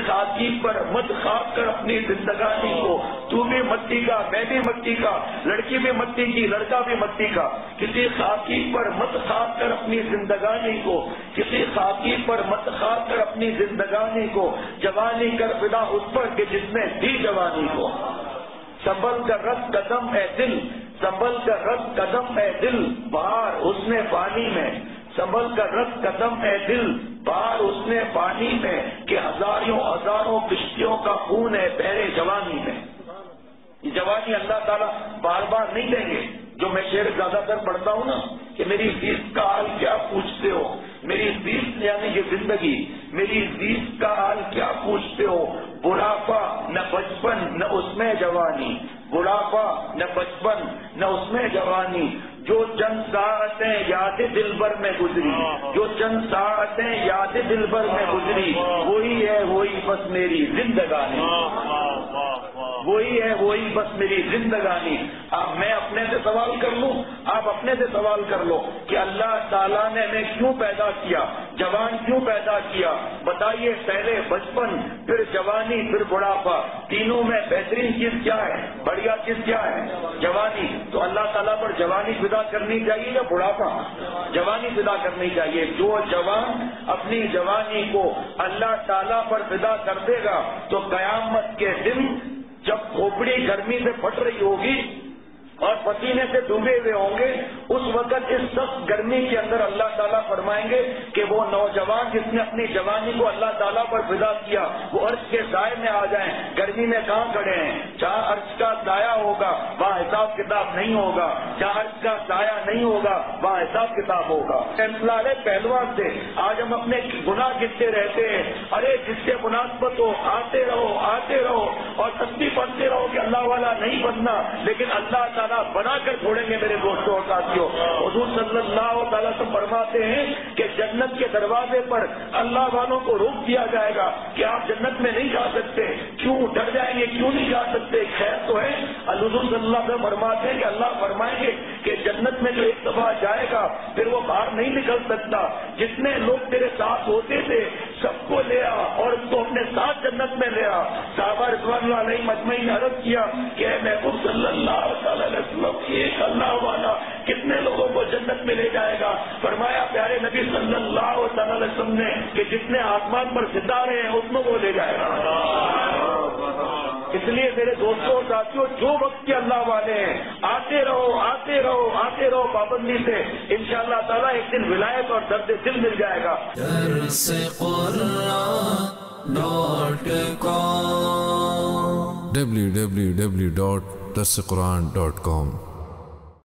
خاکی پر مت خاک کر اپنی زندگانی کو، تو بھی مٹی کا میں بھی مٹی کا، لڑکی بھی مٹی کی لڑکا بھی مٹی کا، کسی خاکی پر مت خاک کر اپنی زندگانی کو، کسی خاکی پر مت خاک کر اپنی زندگانی کو، جوانی کر فدا اس پر کہ جس نے دی جوانی کو، سنبھل کر رکھ قدم اے دل، سنبھل کر رکھ قدم اے دل، بہار اس نے پانی میں، سنبھل کر رکھ قدم اے دل، بہار اس نے پانی میں، کہ ہزاروں کشتیوں کا خون ہے بحر جوانی میں۔ یہ جوانی اللہ تعالیٰ بار بار نہیں دیں گے۔ جو میں شعر زیادہ تر پڑھتا ہوں نا کہ میری بیس کا حال کیا پوچھتے ہو، میری بیس یعنی یہ زندگی، میری بیس کا حال کیا پوچھتے ہو، بڑھاپا نہ بچپن نہ اس میں جوانی، بڑھاپا نہ بچپن نہ اس میں جوانی، جو چند ساعتیں یاد دل بھر میں گزری، جو چند ساعتیں یاد دل بھر میں گزری، وہی ہے وہی بس میری زندگانی، وہی ہے وہی بس میری زندگانی۔ اب میں اپنے سے سوال کر لوں، آپ اپنے سے سوال کر لو کہ اللہ تعالیٰ نے ہمیں کیوں پیدا کیا، جوان کیوں پیدا کیا؟ بتائیے، پہلے بچپن، پھر جوانی، پھر بڑھاپا، تینوں میں بہترین چیز کیا ہے، بڑھیا چیز کیا ہے؟ جوانی۔ تو اللہ تعالیٰ پر جوانی فدا کرنی چاہیے یا بڑھاپا؟ جوانی فدا کرنی چاہیے۔ جو جوان اپنی جوانی کو اللہ تعالیٰ پر فدا کر دے گا تو قیامت کے دن جب کھوپڑی گرمی سے پھٹ رہی ہوگی اور پسینے سے ڈوبے ہوئے ہوں گے، اس وقت اس سخت گرمی کے اندر اللہ تعالیٰ فرمائیں گے کہ وہ نوجوان جس نے اپنی جوانی کو اللہ تعالیٰ پر فدا کیا وہ عرش کے سائے میں آ جائیں۔ گرمی میں کہاں کھڑے ہیں؟ جہاں عرش کا سایہ ہوگا وہاں حساب کتاب نہیں ہوگا، جہاں عرش کا سایہ نہیں ہوگا وہاں حساب کتاب ہوگا۔ امثال پہلوان سے آج ہم اپنے گناہ گنتے رہتے ہیں، ارے جس سے مناسبت ہو آتے رہو اور تسبیح پڑھتے رہو کہ اللہ والا نہیں بننا، لیکن اللہ تعالیٰ بنا کر چھوڑیں گے۔ میرے دوستوں اور ساتھیوں، حضور صلی اللہ تعالیٰ سے فرماتے ہیں کہ جنت کے دروازے پر اللہ والوں کو روک دیا جائے گا کہ آپ جنت میں نہیں جا سکتے، کیوں ڈر جائیں گے، کیوں نہیں جا سکتے؟ خیر تو ہے۔ حضور صلی اللہ علیہ وسلم فرماتے ہیں کہ اللہ فرمائیں گے کہ جنت میں جو ایک دفعہ جائے گا پھر وہ باہر نہیں نکل سکتا، جتنے لوگ تیرے ساتھ ہوتے تھے سب کو لے آ اور اس کو اپنے ساتھ جنت میں لے آ۔ صحابہ رضوان اللہ علیہم اجمعین نے عرض کیا کہ اے محبوب صلی اللہ علیہ وسلم، ایک اللہ والا کتنے لوگوں کو جنت میں لے جائے گا؟ فرمایا پیارے نبی صلی اللہ علیہ وسلم نے کہ جتنے آسمان پر ستارے ہیں اس میں وہ لے جائے گا۔ اس لیے میرے دوستوں اور ساتھیوں، جو وقت کے اللہ والے ہیں آتے رہو پابندی سے، انشاءاللہ تعالیٰ ایک دن ولایت اور درد دل مل جائے گا۔ www.darsequran.com